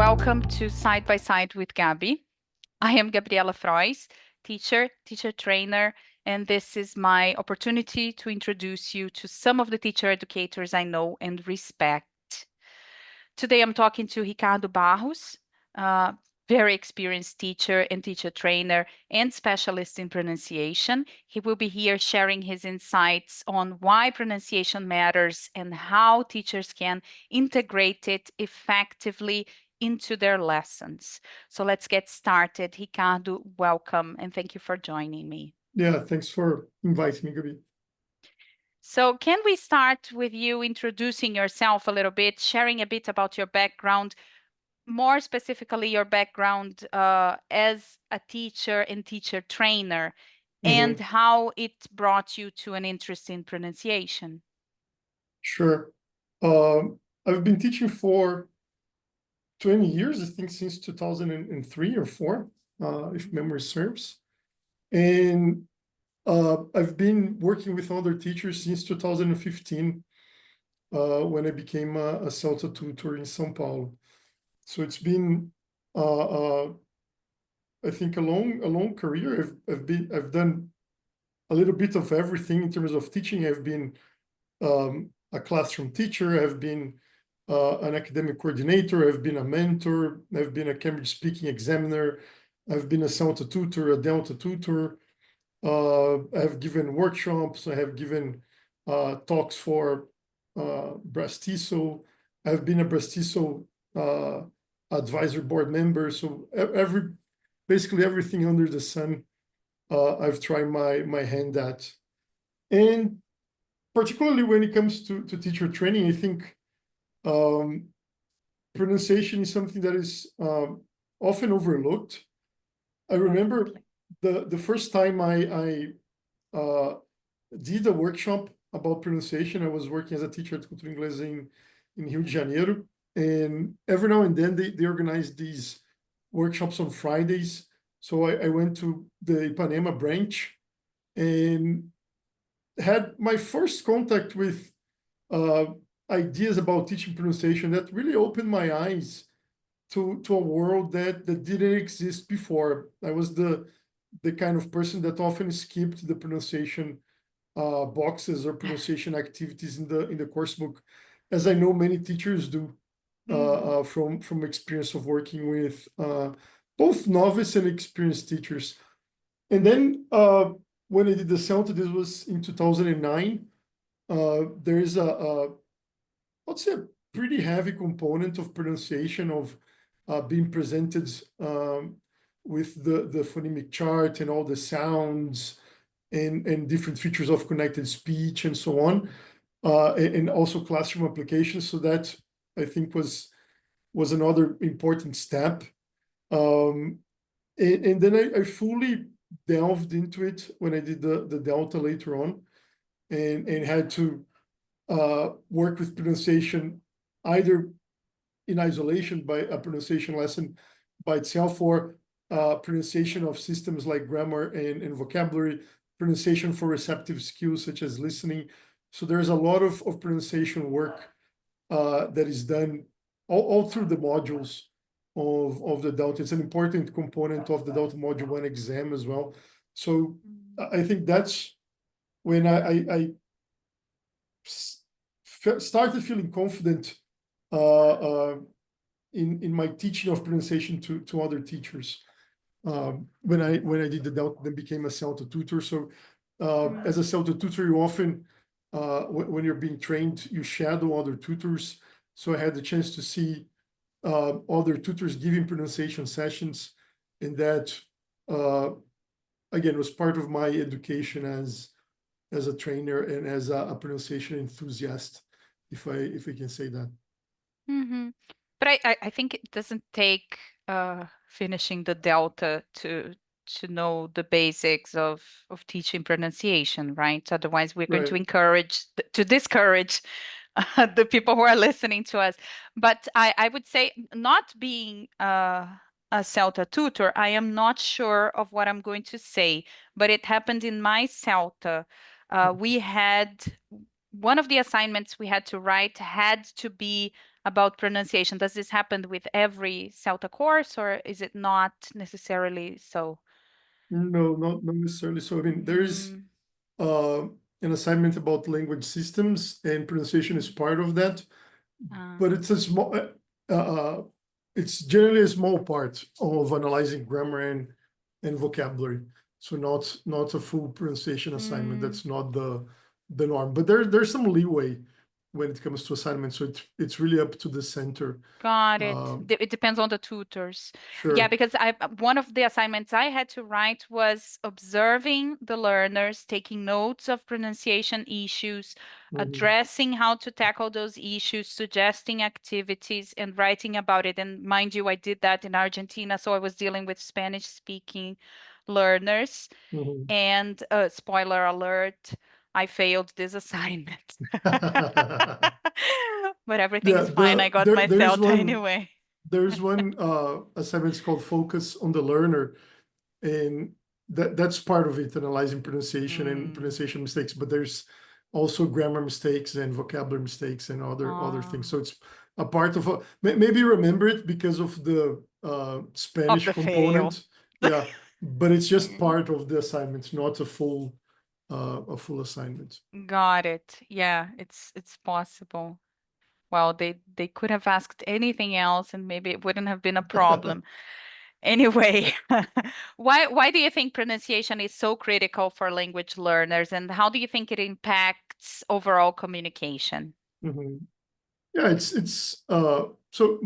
Welcome to Side by Side with Gabi. I am Gabriela Frois, teacher trainer, and this is my opportunity to introduce you to some of the teacher educators I know and respect. Today I'm talking to Ricardo Barros, very experienced teacher and teacher trainer and specialist in pronunciation. He will be here sharing his insights on why pronunciation matters and how teachers can integrate it effectively into their lessons. So let's get started. Ricardo, welcome and thank you for joining me. Yeah, thanks for inviting me, Gabi. So can we start with you introducing yourself a little bit, sharing a bit about your background, more specifically your background as a teacher and teacher trainer, and how it brought you to an interest in pronunciation? Sure. I've been teaching for 20 years, I think since 2003 or 4, if memory serves. And I've been working with other teachers since 2015, when I became a Celta tutor in São Paulo. So it's been, I think, a long career. I've done a little bit of everything in terms of teaching. I've been a classroom teacher, I've been an academic coordinator, I've been a mentor, I've been a Cambridge speaking examiner, I've been a Celta tutor, a Delta tutor. I've given workshops, I have given talks for Brastiso. I've been a Brastiso advisory board member. So basically everything under the sun, I've tried my hand at. And particularly when it comes to teacher training, I think pronunciation is something that is often overlooked. I remember the first time I did a workshop about pronunciation. I was working as a teacher at Cultura Inglesa in Rio de Janeiro, and every now and then they organize these workshops on Fridays. So I went to the Ipanema branch and had my first contact with ideas about teaching pronunciation that really opened my eyes to a world that didn't exist before. I was the kind of person that often skipped the pronunciation boxes or pronunciation activities in the course book, as I know many teachers do from experience of working with both novice and experienced teachers. And then when I did the Celta, this was in 2009, there is let's say, a pretty heavy component of pronunciation of being presented with the phonemic chart and all the sounds and different features of connected speech and so on, and also classroom applications. So that, I think, was another important step. And then I fully delved into it when I did the Delta later on, and had to work with pronunciation either in isolation by a pronunciation lesson by itself, or pronunciation of systems like grammar and vocabulary, pronunciation for receptive skills such as listening. So there's a lot of pronunciation work that is done all through the modules of the Delta. It's an important component of the Delta Module 1 exam as well. So I think that's when I started feeling confident in my teaching of pronunciation to other teachers. When I did the Delta, then became a Celta tutor. So as a Celta tutor, you often, when you're being trained, you shadow other tutors. So I had the chance to see other tutors giving pronunciation sessions, and that again was part of my education as a trainer and as a pronunciation enthusiast, if I can say that. But I think it doesn't take finishing the Delta to know the basics of teaching pronunciation, right? Otherwise, we're going to discourage the people who are listening to us. But I would say, not being a Celta tutor, I am not sure of what I'm going to say, but it happened in my Celta. We had one of the assignments we had to write had to be about pronunciation. Does this happen with every CELTA course, or is it not necessarily so? No, not necessarily. So, I mean, there is Mm, uh, an assignment about language systems, and pronunciation is part of that. But ah, it's a small, it's generally a small part of analyzing grammar and vocabulary. So not a full pronunciation assignment. mm. That's not the norm. But there's some leeway when it comes to assignments. So it's really up to the center. Got it. Um, It depends on the tutors. Yeah, sure. because I one of the assignments I had to write was observing the learners, taking notes of pronunciation issues, Mhm. addressing how to tackle those issues, suggesting activities, and writing about it. And mind you, I did that in Argentina, so I was dealing with Spanish speaking learners. Mhm. And spoiler alert, I failed this assignment. But everything Yeah, is fine. I got my there's CELTA one anyway. assignment. It's called Focus on the Learner, and that's part of it, analyzing pronunciation and Mm. pronunciation mistakes. But there's also grammar mistakes and vocabulary mistakes and other things. Oh, So it's a part of maybe remember it because of the of Spanish the fail. component. Yeah, but it's just Mm. part of the assignment, not a full assignment. Got it. Yeah, it's possible. Well, they could have asked anything else and maybe it wouldn't have been a problem. Anyway, why do you think pronunciation is so critical for language learners, and how do you think it impacts overall communication? Mhm. Yeah, it's so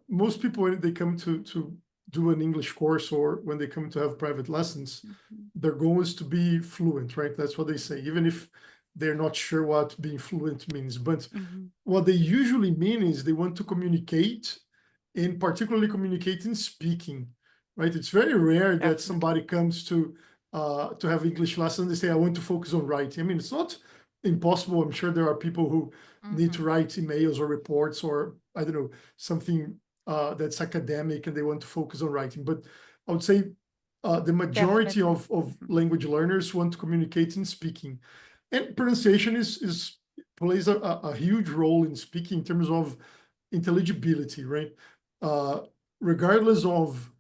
most people when they come to do an English course or when they come to have private lessons, Mhm, their goal is to be fluent, right? That's what they say, even if they're not sure what being fluent means. But mhm, what they usually mean is they want to communicate, and particularly communicate in speaking, right? It's very rare that definitely. somebody comes to have English lessons. They say, "I want to focus on writing." I mean, it's not impossible. I'm sure there are people who need to Mhm, write emails or reports or I don't know something that's academic and they want to focus on writing. But I would say the majority definitely. of Mhm, language learners want to communicate in speaking, and pronunciation is plays a huge role in speaking in terms of intelligibility, right? Uh, Regardless of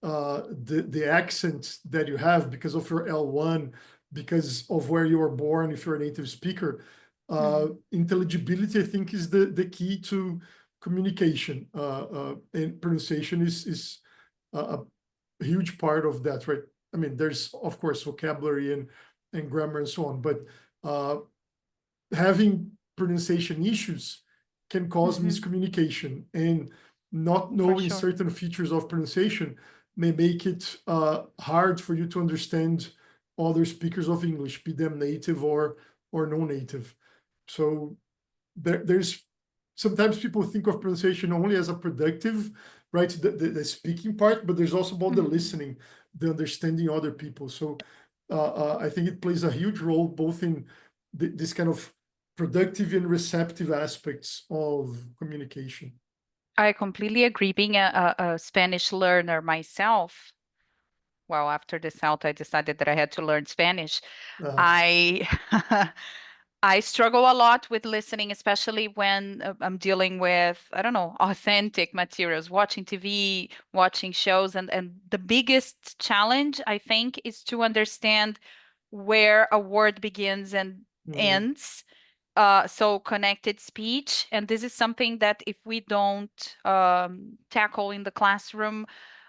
the accent that you have because of your L1, because of where you were born, if you're a native speaker, mhm. intelligibility, I think, is the key to communication. And pronunciation is a huge part of that, right? I mean, there's of course vocabulary and grammar and so on, but uh, having pronunciation issues can cause Mhm, miscommunication, and not for knowing sure. certain features of pronunciation may make it hard for you to understand other speakers of English, be them native or non-native. So there's sometimes people think of pronunciation only as a productive, right? The speaking part, but there's also about the Mhm. listening, the understanding other people. So I think it plays a huge role both in this kind of productive and receptive aspects of communication. I completely agree. Being a Spanish learner myself, well, after the South, I decided that I had to learn Spanish. Uh, I I struggle a lot with listening, especially when I'm dealing with, I don't know, authentic materials, watching TV, watching shows, and the biggest challenge, I think, is to understand where a word begins and mhm, ends. So connected speech, and this is something that if we don't tackle in the classroom,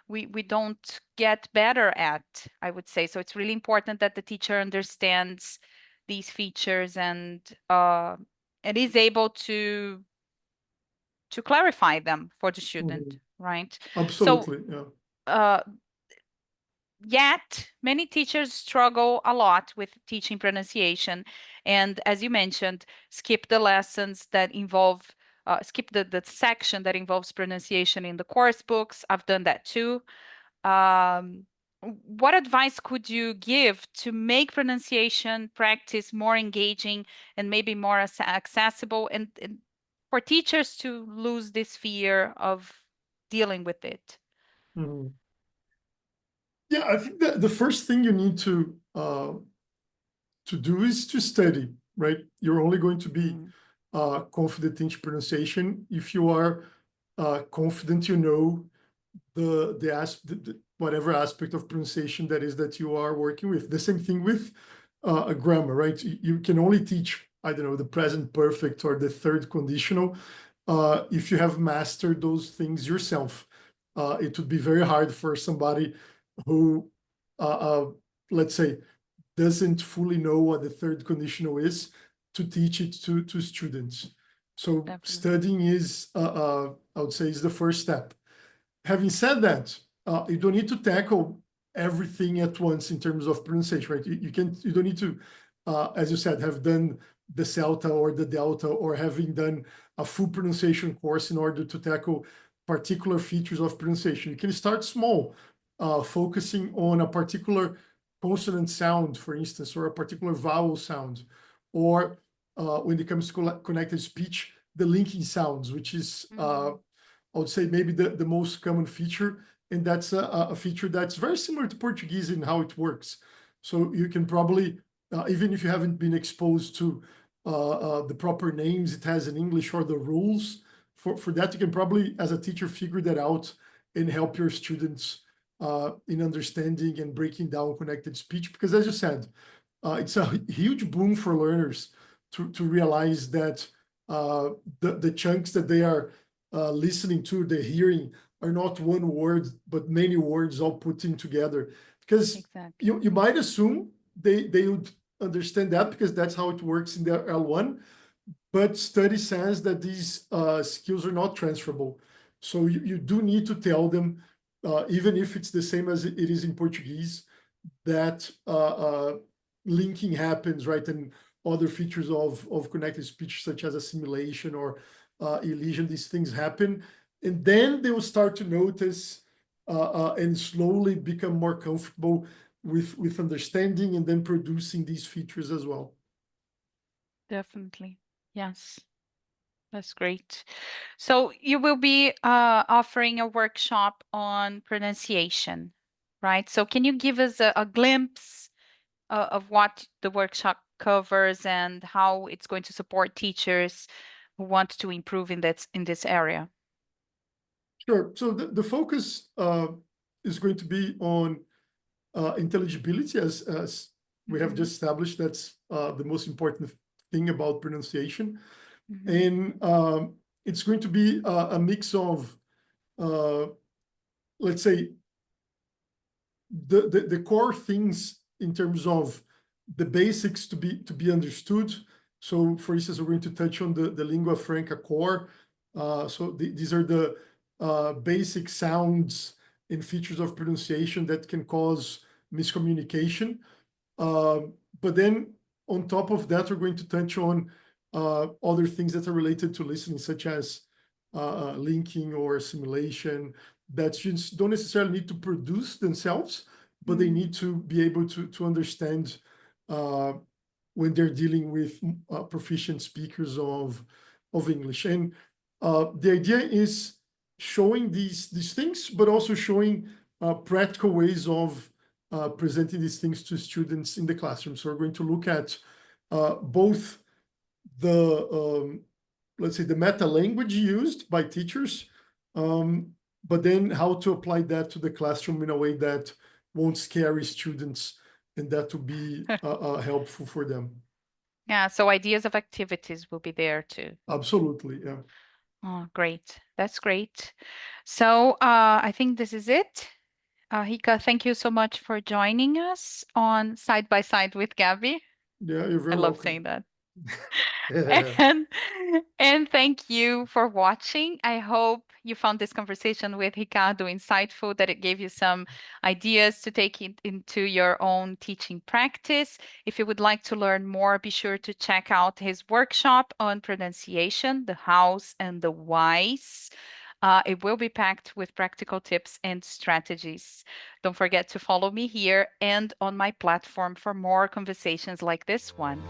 we don't get better at, I would say. So it's really important that the teacher understands these features and is able to clarify them for the student, mhm. right? So Absolutely, yeah. uh, yet, many teachers struggle a lot with teaching pronunciation. And as you mentioned, skip the lessons that involve, skip the section that involves pronunciation in the course books. I've done that too. Um, what advice could you give to make pronunciation practice more engaging and maybe more accessible and for teachers to lose this fear of dealing with it? Mhm. Yeah, I think that the first thing you need to do is to study, right? You're only going to be Mm, confident in pronunciation if you are confident you know whatever aspect of pronunciation that is that you are working with. The same thing with a grammar, right? You can only teach, I don't know, the present perfect or the third conditional if you have mastered those things yourself. It would be very hard for somebody who, let's say, doesn't fully know what the third conditional is to teach it to students. So Definitely. studying is, I would say, is the first step. Having said that, you don't need to tackle everything at once in terms of pronunciation, right? You don't need to, as you said, have done the Celta or the Delta or having done a full pronunciation course in order to tackle particular features of pronunciation. You can start small, focusing on a particular consonant sound, for instance, or a particular vowel sound, or when it comes to connected speech, the linking sounds, which is I would say maybe the most common feature, and that's a feature that's very similar to Portuguese in how it works. So you can probably, even if you haven't been exposed to the proper names it has in English or the rules for that, you can probably, as a teacher, figure that out and help your students in understanding and breaking down connected speech. Because as you said, it's a huge boom for learners to realize that the chunks that they are listening to, the hearing, are not one word, but many words all put in together. Because Exactly. you might assume they would understand that because that's how it works in the L1, but study says that these skills are not transferable. So you do need to tell them, even if it's the same as it is in Portuguese, that linking happens, right? And other features of connected speech, such as assimilation or elision, these things happen. And then they will start to notice and slowly become more comfortable with understanding and then producing these features as well. Definitely. Yes. That's great. So you will be offering a workshop on pronunciation, right? So can you give us a glimpse of what the workshop covers and how it's going to support teachers who want to improve in this area? Sure. So the focus is going to be on intelligibility, as we have Mhm, just established. That's the most important thing about pronunciation. mhm, And it's going to be a mix of, uh, let's say, the core things in terms of the basics to be understood. So, for instance, we're going to touch on the lingua franca core. So these are the basic sounds and features of pronunciation that can cause miscommunication. But then on top of that, we're going to touch on other things that are related to listening, such as linking or assimilation, that students don't necessarily need to produce themselves, but they mm, need to be able to understand uh, when they're dealing with proficient speakers of English. And the idea is showing these things, but also showing practical ways of presenting these things to students in the classroom. So we're going to look at both the let's say the meta language used by teachers, um, but then how to apply that to the classroom in a way that won't scare students and that will be helpful for them. Yeah, so ideas of activities will be there too. Absolutely, yeah. Oh, great. That's great. So I think this is it. Hika, thank you so much for joining us on Side by Side with Gabby. Yeah, you're I very love welcome. saying that. And and thank you for watching. I hope you found this conversation with Ricardo insightful, that it gave you some ideas to take it into your own teaching practice. If you would like to learn more, be sure to check out his workshop on pronunciation, the hows and the whys. It will be packed with practical tips and strategies. Don't forget to follow me here and on my platform for more conversations like this one.